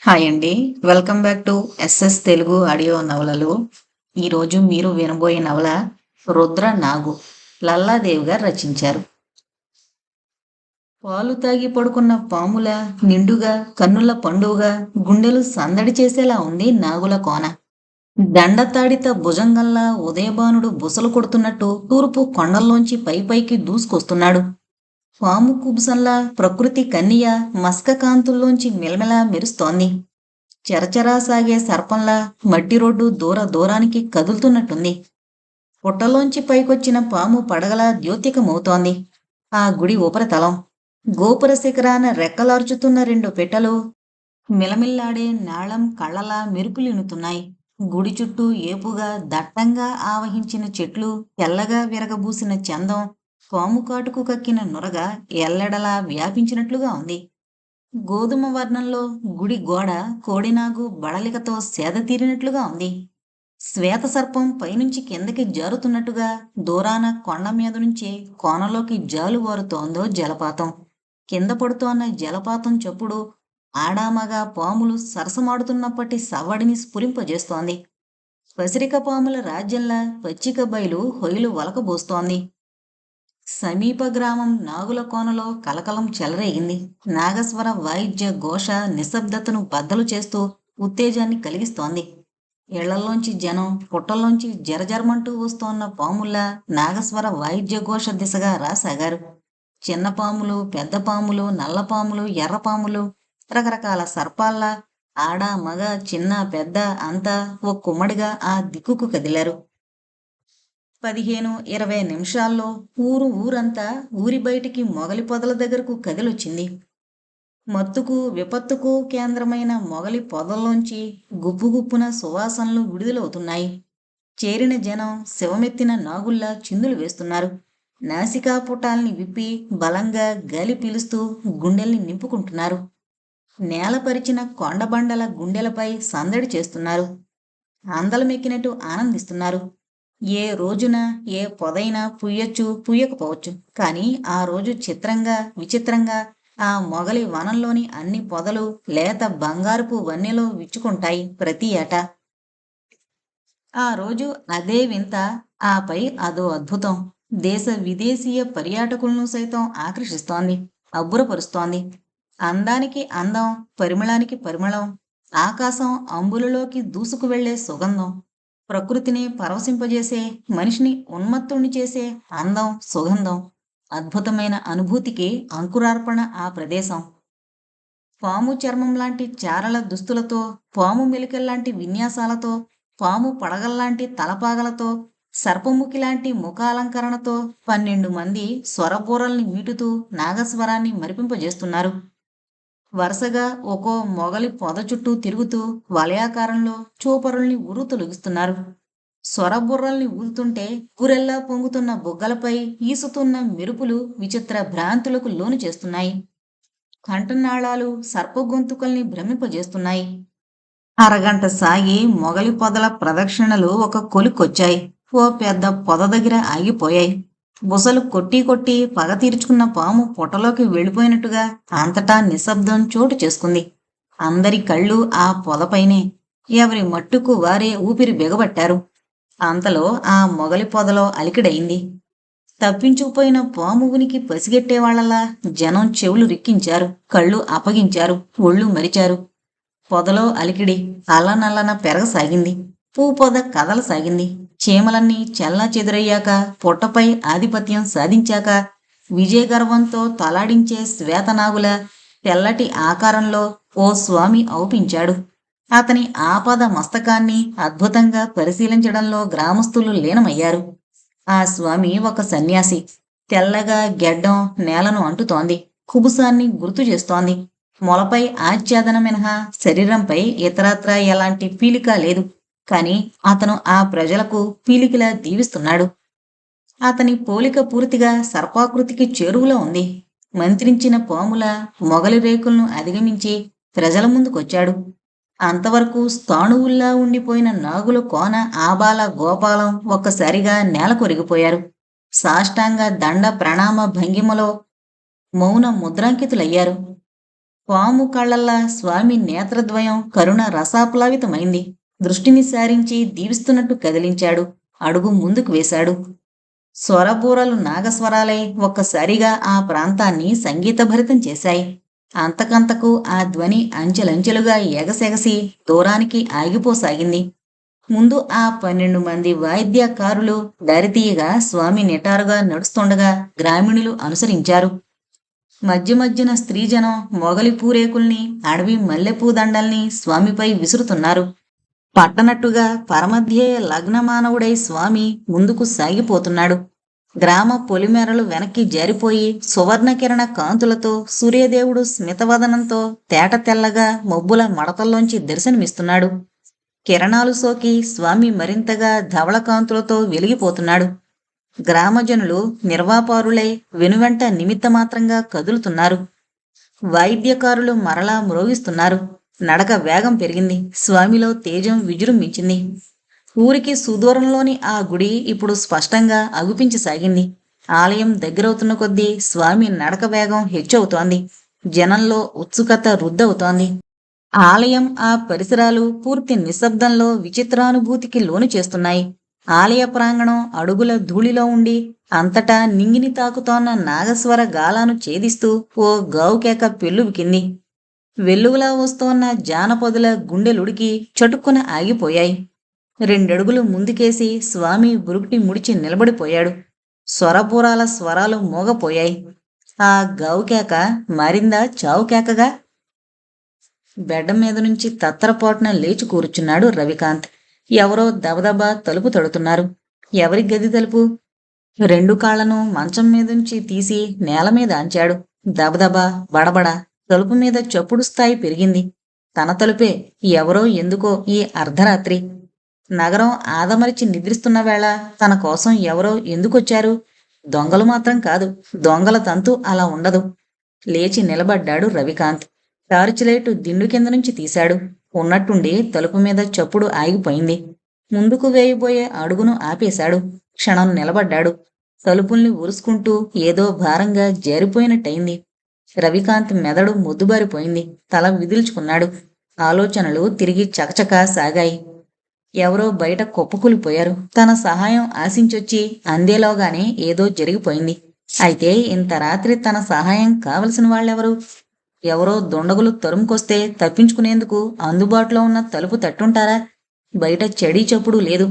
Hi అండి. Welcome back to SS Telugu audio నవలలు. ఈరోజు మీరు వినబోయే నవల 'రుద్ర నాగు' లల్లాదేవి గారు రచించారు. పాలు తాగి పడుకున్న పాముల నిండుగా కన్నుల పండుగగా గుండెలు సందడి చేసేలా ఉంది నాగుల కోన. దండతాడిత భుజంగల్లా ఉదయభానుడు బుసలు కొడుతున్నట్టు తూర్పు కొండల్లోంచి పైపైకి దూసుకొస్తున్నాడు. పాము కుబుసంలా ప్రకృతి కన్నియ మస్క కాంతుల్లోంచి మెలమెలా మెరుస్తోంది. చరచరా సాగే సర్పంలా మట్టి రోడ్డు దూర దూరానికి కదులుతున్నట్టుంది. పుట్టలోంచి పైకొచ్చిన పాము పడగలా ద్యోతికమవుతోంది. ఆ గుడి ఉపరితలం గోపుర శిఖరాన రెక్కలార్చుతున్న రెండు పిట్టలు మిలమిల్లాడే నాళం కళ్ళలా మెరుపులినుతున్నాయి. గుడి చుట్టూ ఏపుగా దట్టంగా ఆవహించిన చెట్లు, తెల్లగా విరగబూసిన చందం, పాము కాటుకు కక్కిన నురగ ఎల్లెడలా వ్యాపించినట్లుగా ఉంది. గోధుమ వర్ణంలో గుడి గోడ కోడినాగు బడలికతో సేద తీరినట్లుగా ఉంది. శ్వేతసర్పం పైనుంచి కిందకి జారుతున్నట్టుగా దూరాన కొండ మీద నుంచే కోనలోకి జాలువారుతోందో జలపాతం. కింద పడుతోన్న జలపాతం చప్పుడు ఆడామగా పాములు సరసమాడుతున్నప్పటి సవ్వడిని స్ఫురింపజేస్తోంది. పసిరిక పాముల రాజ్యంలా పచ్చిక బయలు హొయలు వలకబోస్తోంది. సమీప గ్రామం నాగుల కోనలో కలకలం చెలరేగింది. నాగస్వర వాయిద్య ఘోష నిశ్శబ్దతను బద్దలు చేస్తూ ఉత్తేజాన్ని కలిగిస్తోంది. ఇళ్లలోంచి జనం పుట్టల్లోంచి జరజరమంటూ వస్తోన్న పాముల్లా నాగస్వర వాయిద్య ఘోష దిశగా రాసాగారు. చిన్న పాములు, పెద్ద పాములు, నల్ల పాములు, ఎర్ర పాములు, రకరకాల సర్పాల్లా ఆడ మగ చిన్న పెద్ద అంతా ఓ కుమ్మడిగా ఆ దిక్కుకు కదిలారు. 15-20 నిమిషాల్లో ఊరంతా ఊరి బయటికి మొగలి పొదల దగ్గరకు కదిలొచ్చింది. మత్తుకు విపత్తుకు కేంద్రమైన మొగలి పొదల్లోంచి గుప్పుగుప్పున సువాసనలు విడుదలవుతున్నాయి. చేరిన జనం శివమెత్తిన నాగుల్లా చిందులు వేస్తున్నారు. నాసికా పుటాల్ని విప్పి బలంగా గాలి పీలుస్తూ గుండెల్ని నింపుకుంటున్నారు. నేలపరిచిన కొండబండల గుండెలపై సందడి చేస్తున్నారు. అందలమెక్కినట్టు ఆనందిస్తున్నారు. ఏ రోజున ఏ పొదైనా పుయ్యొచ్చు పుయ్యకపోవచ్చు, కానీ ఆ రోజు చిత్రంగా విచిత్రంగా ఆ మొగలి వనంలోని అన్ని పొదలు లేత బంగారుపు వన్నెలో విచ్చుకుంటాయి ప్రతి ఏటా. ఆ రోజు అదే వింత, ఆపై అదో అద్భుతం. దేశ విదేశీయ పర్యాటకులను సైతం ఆకర్షిస్తోంది, అబ్బురపరుస్తోంది. అందానికి అందం, పరిమళానికి పరిమళం, ఆకాశం అంబులలోకి దూసుకు వెళ్లే సుగంధం, ప్రకృతిని పరవశింపజేసే, మనిషిని ఉన్మత్తుణ్ణి చేసే అందం, సుగంధం, అద్భుతమైన అనుభూతికి అంకురార్పణ ఆ ప్రదేశం. పాము చర్మం లాంటి చారల దుస్తులతో, పాము మెలికల్లాంటి విన్యాసాలతో, పాము పడగల్లాంటి తలపాగలతో, సర్పముఖి లాంటి ముఖాలంకరణతో 12 మంది స్వరబూరల్ని మీటుతూ నాగస్వరాన్ని మరిపింపజేస్తున్నారు. వరుసగా ఒక్కో మొగలి పొద చుట్టూ తిరుగుతూ వలయాకారంలో చూపరుల్ని ఉర్రు తొలగిస్తున్నారు. స్వరబుర్రల్ని ఊదుతుంటే ఊరెల్లా పొంగుతున్న బుగ్గలపై ఈసుతున్న మెరుపులు విచిత్ర భ్రాంతులకు లోను చేస్తున్నాయి. కంఠనాళాలు సర్పగొంతుకల్ని భ్రమింపజేస్తున్నాయి. అరగంట సాగి మొగలి పొదల ప్రదక్షిణలు ఒక కొలిక్కొచ్చాయి. ఓ పెద్ద పొద దగ్గర ఆగిపోయాయి. బుసలు కొట్టి కొట్టి పగ తీర్చుకున్న పాము పొట్టలోకి వెళ్ళిపోయినట్టుగా అంతటా నిశ్శబ్దం చోటు చేసుకుంది. అందరి కళ్ళు ఆ పొదపైనే. ఎవరి మట్టుకు వారే ఊపిరి బిగబట్టారు. అంతలో ఆ మొగలి పొదలో అలికిడయింది. తప్పించుకుపోయిన పాము ఉనికి పసిగెట్టేవాళ్లలా జనం చెవులు రిక్కించారు, కళ్ళు అప్పగించారు, ఒళ్ళు మరిచారు. పొదలో అలికిడి అల్లనల్లన పెరగసాగింది. పొద కదలసాగింది. చీమలన్నీ చెల్లా చెదురయ్యాక, పొట్టపై ఆధిపత్యం సాధించాక, విజయగర్వంతో తలాడించే శ్వేతనాగుల తెల్లటి ఆకారంలో ఓ స్వామి ఔపించాడు. అతని ఆపద మస్తకాన్ని అద్భుతంగా పరిశీలించడంలో గ్రామస్తులు లీనమయ్యారు. ఆ స్వామి ఒక సన్యాసి. తెల్లగా గెడ్డం నేలను అంటుతోంది. కుబుసాన్ని గుర్తు చేస్తోంది. మొలపై ఆచ్ఛాదన మినహా శరీరంపై ఇతరత్రా ఎలాంటి పీలిక లేదు. కాని అతను ఆ ప్రజలకు పీలికలా దీవిస్తున్నాడు. అతని పోలిక పూర్తిగా సర్పాకృతికి చేరువలో ఉంది. మంత్రించిన పాముల మొగలి రేకులను అధిగమించి ప్రజల ముందుకొచ్చాడు. అంతవరకు స్థాణువుల్లా ఉండిపోయిన నాగుల కోన ఆబాల గోపాలం ఒక్కసారిగా నేల కొరిగిపోయారు. సాష్టాంగ దండ ప్రణామ భంగిమలో మౌన ముద్రాంకితులయ్యారు. పాము కళ్ళల్లా స్వామి నేత్రద్వయం కరుణ రసాప్లావితమైంది. దృష్టిని సారించి దీవిస్తున్నట్టు కదిలించాడు. అడుగు ముందుకు వేశాడు. స్వరబూరలు నాగస్వరాలై ఒక్కసారిగా ఆ ప్రాంతాన్ని సంగీతభరితం చేశాయి. అంతకంతకు ఆ ధ్వని అంచెలంచెలుగా ఎగసెగసి దూరానికి ఆగిపోసాగింది. ముందు ఆ 12 మంది వాయిద్యకారులు దారితీయగా స్వామి నిటారుగా నడుస్తుండగా గ్రామీణులు అనుసరించారు. మధ్య మధ్యన స్త్రీజనం మొగలి పూరేకుల్ని, అడవి మల్లెపూ దండల్ని స్వామిపై విసురుతున్నారు. పట్టనట్టుగా పరమధ్యేయ లగ్నమానవుడై స్వామి ముందుకు సాగిపోతున్నాడు. గ్రామ పొలిమేరలు వెనక్కి జారిపోయి సువర్ణకిరణ కాంతులతో సూర్యదేవుడు స్మితవదనంతో తేట తెల్లగా మబ్బుల మడతల్లోంచి దర్శనమిస్తున్నాడు. కిరణాలు సోకి స్వామి మరింతగా ధవళ కాంతులతో వెలిగిపోతున్నాడు. గ్రామజనులు నిర్వాపారులై వెనువెంట నిమిత్తమాత్రంగా కదులుతున్నారు. వాయిద్యకారులు మరలా మ్రోగిస్తున్నారు. నడక వేగం పెరిగింది. స్వామిలో తేజం విజృంభించింది. ఊరికి సుదూరంలోని ఆ గుడి ఇప్పుడు స్పష్టంగా అగుపించసాగింది. ఆలయం దగ్గరవుతున్న కొద్దీ స్వామి నడక వేగం హెచ్చవుతోంది. జనంలో ఉత్సుకత రుద్దవుతోంది. ఆలయం ఆ పరిసరాలు పూర్తి నిశ్శబ్దంలో విచిత్రానుభూతికి లోను చేస్తున్నాయి. ఆలయ ప్రాంగణం అడుగుల ధూళిలో ఉండి అంతటా నింగిని తాకుతోన్న నాగస్వర గాలాను ఛేదిస్తూ ఓ గావుకేక పెళ్ళుబికింది. వెల్లువలా వస్తోన్న జానపదుల గుండెలుడికి చటుక్కున ఆగిపోయాయి. 2 అడుగులు ముందుకేసి స్వామి బురుకుటి ముడిచి నిలబడిపోయాడు. స్వరపూరాల స్వరాలు మోగపోయాయి. ఆ గావుకేక మారిందా చావుకేకగా? బెడ్డ మీద నుంచి తత్తరపాటున లేచి కూర్చున్నాడు రవికాంత్. ఎవరో దబదబా తలుపు తడుతున్నారు. ఎవరి గది తలుపు? 2 కాళ్లను మంచం మీదుంచి తీసి నేల మీద ఆంచాడు. దబదబా బడబడ తలుపు మీద చప్పుడు స్థాయి పెరిగింది. తన తలుపే. ఎవరో ఎందుకో ఈ అర్ధరాత్రి. నగరం ఆదమరిచి నిద్రిస్తున్న వేళ తన కోసం ఎవరో ఎందుకొచ్చారు? దొంగలు మాత్రం కాదు. దొంగల తంతు అలా ఉండదు. లేచి నిలబడ్డాడు రవికాంత్. టార్చిలైటు దిండు కింద నుంచి తీశాడు. ఉన్నట్టుండి తలుపు మీద చప్పుడు ఆగిపోయింది. ముందుకు వేయబోయే అడుగును ఆపేశాడు. క్షణం నిలబడ్డాడు. తలుపుల్ని ఉరుసుకుంటూ ఏదో భారంగా జారిపోయినట్టయింది. రవికాంత్ మెదడు మొద్దుబారిపోయింది. తల విదిల్చుకున్నాడు. ఆలోచనలు తిరిగి చకచకా సాగాయి. ఎవరో బయట కుప్పకూలిపోయారు. తన సహాయం ఆశించొచ్చి అందేలోగానే ఏదో జరిగిపోయింది. అయితే ఇంత రాత్రి తన సహాయం కావలసిన వాళ్ళెవరు? ఎవరో దుండగులు తరుముకొస్తే తప్పించుకునేందుకు అందుబాటులో ఉన్న తలుపు తట్టుంటారా? బయట చెడీ చప్పుడు లేదు.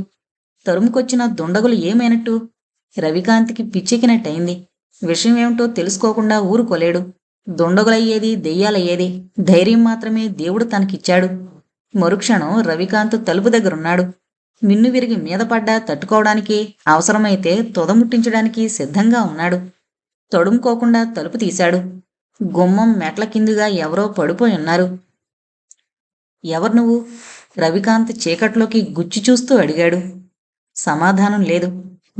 తరుముకొచ్చిన దుండగులు ఏమైనట్టు? రవికాంత్కి పిచ్చెక్కినట్టయింది. విషయం ఏమిటో తెలుసుకోకుండా ఊరుకోలేడు. దుండగులయ్యేది దెయ్యాలయ్యేది. ధైర్యం మాత్రమే దేవుడు తనకిచ్చాడు. మరుక్షణం రవికాంత్ తలుపు దగ్గరున్నాడు. మిన్ను విరిగి మీద పడ్డా తట్టుకోవడానికి, అవసరమైతే తొదముట్టించడానికి సిద్ధంగా ఉన్నాడు. తడుముకోకుండా తలుపు తీశాడు. గుమ్మం మెట్ల కిందుగా ఎవరో పడిపోయి ఉన్నారు. ఎవరు నువ్వు? రవికాంత్ చీకట్లోకి గుచ్చి చూస్తూ అడిగాడు. సమాధానం లేదు.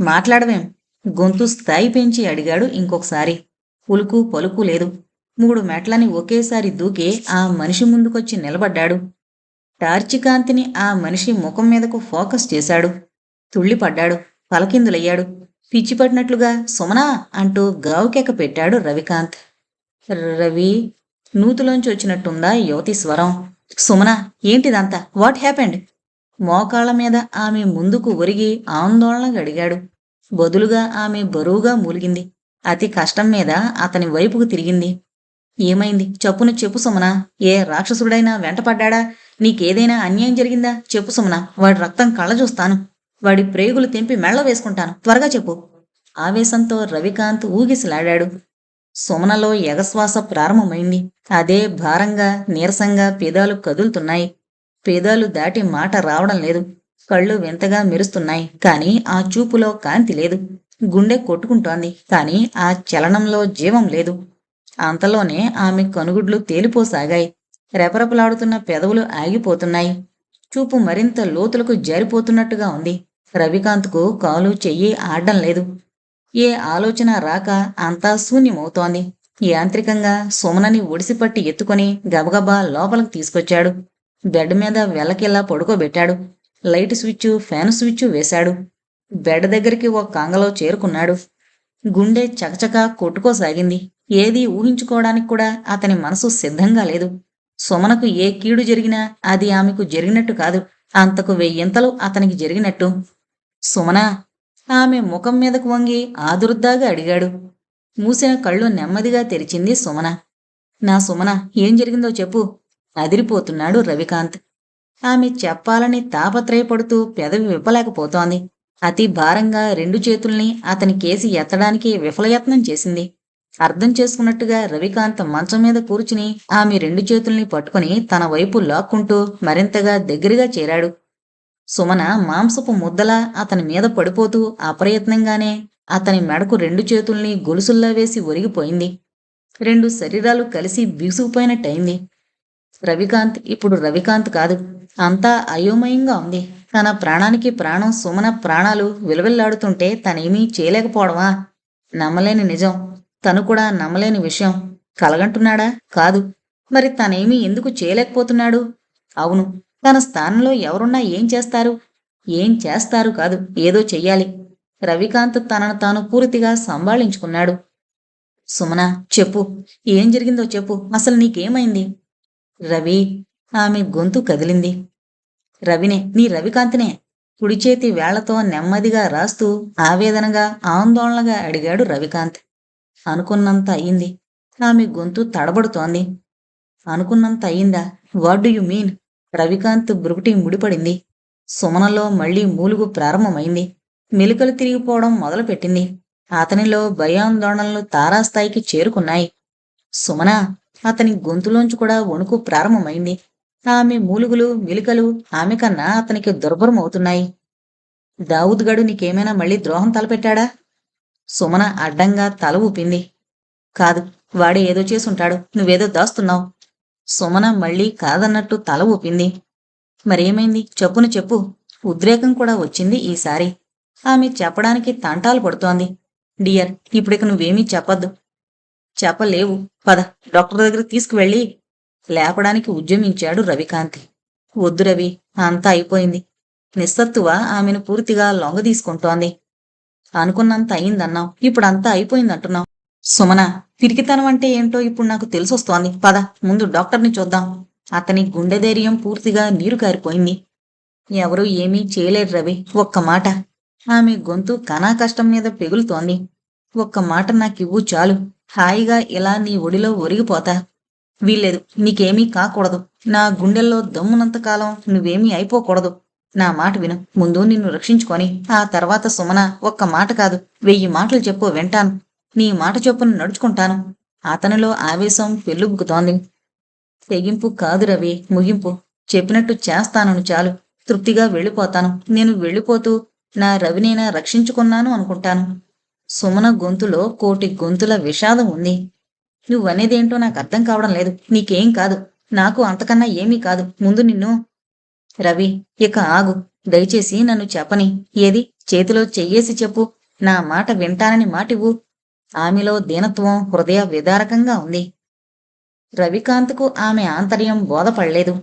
మాట్లాడవేం? గొంతు స్థాయి పెంచి అడిగాడు ఇంకొకసారి. ఉలుకు పలుకు లేదు. 3 మెట్లని ఒకేసారి దూకి ఆ మనిషి ముందుకొచ్చి నిలబడ్డాడు. టార్చి కాంతిని ఆ మనిషి ముఖం మీదకు ఫోకస్ చేశాడు. తుళ్ళిపడ్డాడు. తలకిందులయ్యాడు. పిచ్చిపట్టినట్లుగా సుమనా అంటూ గావుకెక్క పెట్టాడు రవికాంత్. రవి నూతులోంచి వచ్చినట్టుందా యువతి స్వరం. సుమనా, ఏంటిదంతా? What happened? మోకాళ్ల మీద ఆమె ముందుకు ఒరిగి ఆందోళనగా అడిగాడు. బదులుగా ఆమె బరువుగా మూలిగింది. అతి కష్టం మీద అతని వైపుకు తిరిగింది. ఏమైంది? చప్పున చెప్పు సుమనా. ఏ రాక్షసుడైనా వెంటపడ్డా? నీకేదైనా అన్యాయం జరిగిందా? చెప్పు సుమనా. వాడి రక్తం కళ్ళ చూస్తాను. వాడి ప్రేగులు తెంపి మెళ్ళ వేసుకుంటాను. త్వరగా చెప్పు. ఆవేశంతో రవికాంత్ ఊగిసలాడాడు. సుమనలో ఎగశ్వాస ప్రారంభమైంది. అదే భారంగా నీరసంగా పెదాలు కదులుతున్నాయి. పెదాలు దాటి మాట రావడం లేదు. కళ్ళు వింతగా మెరుస్తున్నాయి. కాని ఆ చూపులో కాంతి లేదు. గుండె కొట్టుకుంటోంది. కాని ఆ చలనంలో జీవం లేదు. అంతలోనే ఆమె కనుగుడ్లు తేలిపోసాగాయి. రెపరెపలాడుతున్న పెదవులు ఆగిపోతున్నాయి. చూపు మరింత లోతులకు జారిపోతున్నట్టుగా ఉంది. రవికాంత్కు కాలు చెయ్యి ఆడడం లేదు. ఏ ఆలోచన రాక అంతా శూన్యమవుతోంది. యాంత్రికంగా సుమనని ఒడిసిపట్టి ఎత్తుకొని గబగబా లోపలికి తీసుకొచ్చాడు. బెడ్ మీద వెల్లకిలా పడుకోబెట్టాడు. లైట్ స్విచ్, ఫ్యాన్ స్విచ్ వేశాడు. బెడ్ దగ్గరికి ఓ కంగలో చేరుకున్నాడు. గుండె చకచకా కొట్టుకోసాగింది. ఏదీ ఊహించుకోవడానికి కూడా అతని మనసు సిద్ధంగా లేదు. సుమనకు ఏ కీడు జరిగినా అది ఆమెకు జరిగినట్టు కాదు, అంతకు వెయ్యింతలు అతనికి జరిగినట్టు. సుమనా! ఆమె ముఖం మీదకు వంగి ఆదుర్దాగా అడిగాడు. మూసిన కళ్ళు నెమ్మదిగా తెరిచింది సుమన. నా సుమన, ఏం జరిగిందో చెప్పు అదిరిపోతున్నాడు రవికాంత్. ఆమె చెప్పాలని తాపత్రయపడుతూ పెదవి విప్పలేకపోతోంది. అతి భారంగా రెండు చేతుల్ని అతని కేసి ఎత్తడానికి విఫలయత్నం చేసింది. అర్థం చేసుకున్నట్టుగా రవికాంత్ మంచం మీద కూర్చుని ఆమె రెండు చేతుల్ని పట్టుకుని తన వైపు లాక్కుంటూ మరింతగా దగ్గరగా చేరాడు. సుమన మాంసపు ముద్దలా అతని మీద పడిపోతూ అప్రయత్నంగానే అతని మెడకు రెండు చేతుల్ని గొలుసుల్లా వేసి ఒరిగిపోయింది. రెండు శరీరాలు కలిసి బిగుసుకుపోయినట్టయింది. రవికాంత్ ఇప్పుడు రవికాంత్ కాదు. అంతా అయోమయంగా ఉంది. తన ప్రాణానికి ప్రాణం సుమన ప్రాణాలు విలవిల్లాడుతుంటే తనేమీ చేయలేకపోవడమా? నమ్మలేని నిజం. తను కూడా నమ్మలేని విషయం. కలగంటున్నాడా? కాదు. మరి తనేమీ ఎందుకు చేయలేకపోతున్నాడు? అవును, తన స్థానంలో ఎవరున్నా ఏం చేస్తారు? ఏం చేస్తారు కాదు, ఏదో చెయ్యాలి. రవికాంత్ తనను తాను పూర్తిగా సంభాళించుకున్నాడు. సుమనా, చెప్పు. ఏం జరిగిందో చెప్పు. అసలు నీకేమైంది? రవి. ఆమె గొంతు కదిలింది. రవినే, నీ రవికాంత్నే. కుడిచేతి వేళ్లతో నెమ్మదిగా రాస్తూ ఆవేదనగా ఆందోళనగా అడిగాడు రవికాంత్. అనుకున్నంత అయింది. ఆమె గొంతు తడబడుతోంది. అనుకున్నంత అయిందా? What do you mean? Ravikant బ్రుకుటి ముడిపడింది. సుమనలో మళ్లీ మూలుగు ప్రారంభమైంది. మెలికలు తిరిగిపోవడం మొదలుపెట్టింది. అతనిలో భయాందోళనలు తారాస్థాయికి చేరుకున్నాయి. సుమన! అతని గొంతులోంచి కూడా వణుకు ప్రారంభమైంది. ఆమె మూలుగులు మెలికలు ఆమె కన్నా అతనికి దుర్భరమవుతున్నాయి. దావుద్ గడు నీకేమైనా మళ్ళీ ద్రోహం తలపెట్టాడా? సుమన అడ్డంగా తల ఊపింది. కాదు, వాడే ఏదో చేసుంటాడు. నువ్వేదో దాస్తున్నావు. సుమన మళ్లీ కాదన్నట్టు తల ఊపింది. మరేమైంది? చెప్పును చెప్పు. ఉద్రేకం కూడా వచ్చింది ఈసారి. ఆమె చెప్పడానికి తంటాలు పడుతోంది. డియర్, ఇప్పుడిక నువ్వేమీ చెప్పద్దు. చెప్పలేవు. పద, డాక్టర్ దగ్గర తీసుకువెళ్ళి లేపడానికి ఉద్యమించాడు రవికాంత్. వద్దు రవి, అంతా అయిపోయింది. నిస్సత్తువ ఆమెను పూర్తిగా లొంగదీసుకుంటోంది. అనుకున్నంత అయిందన్నావు, ఇప్పుడంతా అయిపోయిందంటున్నావు. సుమన, పిరికితనం అంటే ఏంటో ఇప్పుడు నాకు తెలిసొస్తోంది. పద, ముందు డాక్టర్ని చూద్దాం. అతని గుండె ధైర్యం పూర్తిగా నీరు కారిపోయింది. ఎవరూ ఏమీ చేయలేరు రవి, ఒక్క మాట. ఆమె గొంతు కనాకష్టం మీద పెగులుతోంది. ఒక్క మాట నాకివ్వు చాలు. హాయిగా ఇలా నీ ఒడిలో ఒరిగిపోతా. వీల్లేదు, నీకేమీ కాకూడదు. నా గుండెల్లో దమ్మునంతకాలం నువ్వేమీ అయిపోకూడదు. నా మాట విను. ముందు నిన్ను రక్షించుకొని ఆ తర్వాత సుమన, ఒక్క మాట కాదు 1000 మాటలు చెప్పు, వింటాను. నీ మాట చొప్పున నడుచుకుంటాను. అతనిలో ఆవేశం పెళ్ళుబుకుతోంది. తెగింపు కాదు రవి, ముగింపు. చెప్పినట్టు చేస్తానను చాలు. తృప్తిగా వెళ్ళిపోతాను. నేను వెళ్ళిపోతూ నా రవినైనా రక్షించుకున్నాను అనుకుంటాను. సుమన గొంతులో కోటి గొంతుల విషాదం ఉంది. నువ్వనేదేంటో నాకు అర్థం కావడం లేదు. నీకేం కాదు, నాకు అంతకన్నా ఏమీ కాదు. ముందు నిన్ను. రవి, ఇక ఆగు. దయచేసి నన్ను చెప్పని. ఏది? చేతిలో చెయ్యేసి చెప్పు. నా మాట వింటానని మాటివ్వు. ఆమెలో దీనత్వం హృదయ విదారకంగా ఉంది. రవికాంత్కు ఆమె ఆంతర్యం బోధపడలేదు.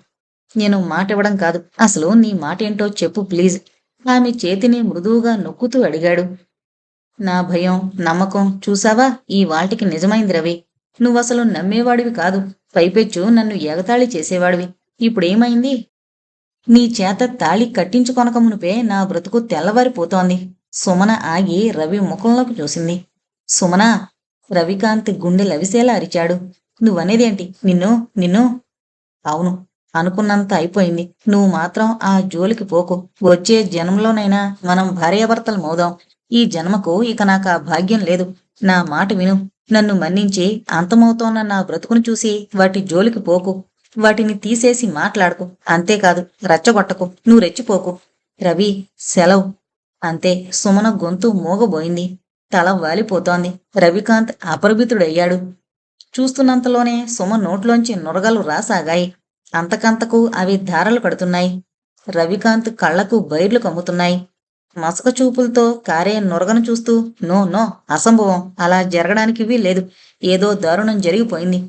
నేను మాటివ్వడం కాదు, అసలు నీ మాటేంటో చెప్పు ప్లీజ్. ఆమె చేతిని మృదువుగా నొక్కుతూ అడిగాడు. నా భయం, నమ్మకం చూసావా ఈ వాల్టికి నిజమైంది రవి. నువ్వసలు నమ్మేవాడివి కాదు. పైపెచ్చు నన్ను ఎగతాళి చేసేవాడివి. ఇప్పుడేమైంది? నీ చేత తాళి కట్టించుకొనక మునిపే నా బ్రతుకు తెల్లవారిపోతోంది. సుమన ఆగి రవి ముఖంలోకి చూసింది. సుమన! రవికాంత్ గుండె లవిసేలా అరిచాడు. నువ్వనేదేంటి? నిన్ను నిన్ను అవును, అనుకున్నంత అయిపోయింది. నువ్వు మాత్రం ఆ జోలికి పోకు. వచ్చే జన్మలోనైనా మనం భార్యాభర్తలమవుదాం. ఈ జన్మకు ఇక నాకు ఆ భాగ్యం లేదు. నా మాట విను. నన్ను మన్నించి అంతమవుతోన్న నా బ్రతుకును చూసి వాటి జోలికి పోకు. వాటిని తీసేసి మాట్లాడకు. అంతేకాదు, రెచ్చగొట్టకు. నువ్వు రెచ్చిపోకు. రవి, సెలవు. అంతే. సుమన గొంతు మూగబోయింది. తల వాలిపోతోంది. రవికాంత్ అపరిమితుడయ్యాడు. చూస్తున్నంతలోనే సుమ నోట్లోంచి నురగలు రాసాగాయి. అంతకంతకు అవి ధారలు కడుతున్నాయి. రవికాంత్ కళ్లకు బైర్లు కమ్ముతున్నాయి. మసక చూపులతో కారే నురగను చూస్తూ, నో నో, అసంభవం. అలా జరగడానికి వీల్లేదు. ఏదో దారుణం జరిగిపోయింది.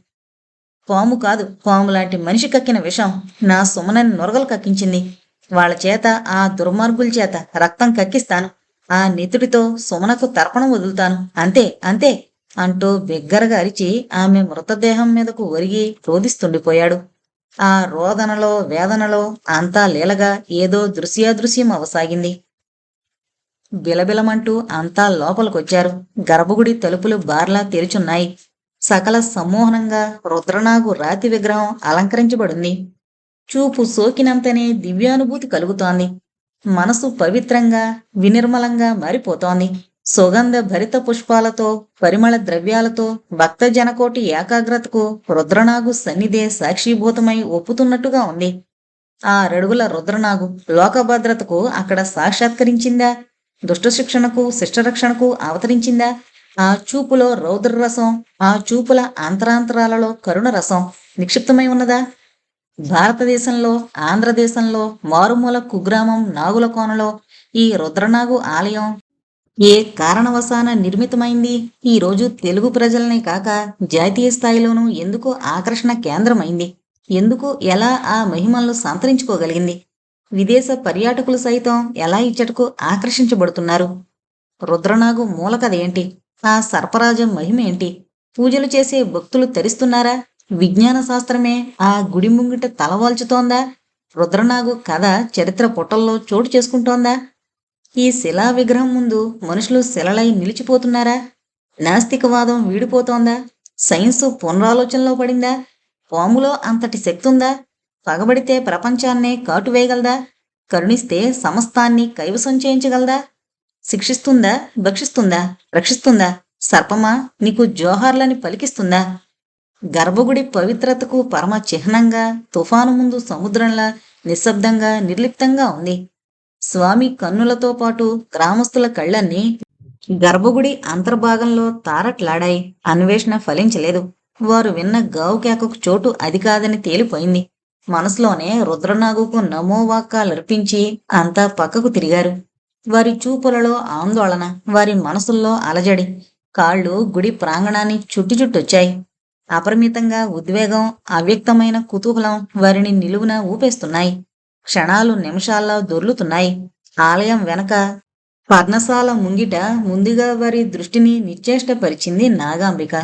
పాము కాదు, పాము లాంటి మనిషి కక్కిన విషం నా సుమనని నురగలు కక్కించింది. వాళ్ళ చేత, ఆ దుర్మార్గుల చేత రక్తం కక్కిస్తాను. ఆ నెత్తుడితో సుమనకు తర్పణం వదులుతాను. అంతే అంతే. అంటూ బిగ్గరగా అరిచి ఆమె మృతదేహం మీదకు ఒరిగి రోదిస్తుండిపోయాడు. ఆ రోదనలో వేదనలో అంతా లీలగా ఏదో దృశ్యాదృశ్యం అవసాగింది. బిలబిలమంటూ అంతా లోపలికొచ్చారు. గర్భగుడి తలుపులు బార్లా తెరుచున్నాయి. సకల సమ్మోహనంగా రుద్రనాగు రాతి విగ్రహం అలంకరించబడింది. చూపు సోకినంతనే దివ్యానుభూతి కలుగుతోంది. మనసు పవిత్రంగా వినిర్మలంగా మారిపోతోంది. సుగంధ భరిత పుష్పాలతో పరిమళ ద్రవ్యాలతో భక్తజనకోటి ఏకాగ్రతకు రుద్రనాగు సన్నిధే సాక్షీభూతమై ఒప్పుతున్నట్టుగా ఉంది. ఆ రడుగుల రుద్రనాగు లోకభద్రతకు అక్కడ సాక్షాత్కరించిందా? దుష్టశిక్షణకు శిష్టరక్షణకు అవతరించిందా? ఆ చూపులో రౌద్రరసం, ఆ చూపుల అంతరాంతరాలలో కరుణ రసం నిక్షిప్తమై ఉన్నదా? భారతదేశంలో ఆంధ్రదేశంలో మారుమూల కుగ్రామం నాగులకోనలో ఈ రుద్రనాగు ఆలయం ఏ కారణవశాన నిర్మితమైంది? ఈరోజు తెలుగు ప్రజలనే కాక జాతీయ స్థాయిలోనూ ఎందుకు ఆకర్షణ కేంద్రమైంది? ఎందుకు ఎలా ఆ మహిమలను సంతరించుకోగలిగింది? విదేశ పర్యాటకులు సైతం ఎలా ఇచ్చటకు ఆకర్షించబడుతున్నారు? రుద్రనాగు మూలకథ ఏంటి? ఆ సర్పరాజ మహిమ ఏంటి? పూజలు చేసే భక్తులు తరిస్తున్నారా? విజ్ఞాన శాస్త్రమే ఆ గుడి ముంగిట తలవాల్చుతోందా? రుద్రనాగు కథ చరిత్ర పుటల్లో చోటు చేసుకుంటోందా? ఈ శిలా విగ్రహం ముందు మనుషులు శిలలై నిలిచిపోతున్నారా? నాస్తికవాదం వీడిపోతోందా? సైన్సు పునరాలోచనలో పడిందా? పాములో అంతటి శక్తి ఉందా? పగబడితే ప్రపంచాన్నే కాటువేయగలదా? కరుణిస్తే సమస్తాన్ని కైవసం చేయించగలదా? శిక్షిస్తుందా? భక్షిస్తుందా? రక్షిస్తుందా? సర్పమా నీకు జోహార్లని పలికిస్తుందా? గర్భగుడి పవిత్రతకు పరమ చిహ్నంగా తుఫాను ముందు సముద్రంలా నిశ్శబ్దంగా నిర్లిప్తంగా ఉంది. స్వామి కన్నులతో పాటు గ్రామస్తుల కళ్ళన్నీ గర్భగుడి అంతర్భాగంలో తారట్లాడాయి. అన్వేషణ ఫలించలేదు. వారు విన్న గావు కేకకు చోటు అది కాదని తేలిపోయింది. మనసులోనే రుద్రనాగుకు నమోవాక్కాలర్పించి అంతా పక్కకు తిరిగారు. వారి చూపులలో ఆందోళన, వారి మనసుల్లో అలజడి. కాళ్ళు గుడి ప్రాంగణాన్ని చుట్టుచుట్టొచ్చాయి. అపరిమితంగా ఉద్వేగం, అవ్యక్తమైన కుతూహలం వారిని నిలువున ఊపేస్తున్నాయి. క్షణాలు నిమిషాల్లో దొర్లుతున్నాయి. ఆలయం వెనక పర్ణశాల ముంగిట ముందుగా వారి దృష్టిని నిశ్చేష్టపరిచింది నాగాంబిక.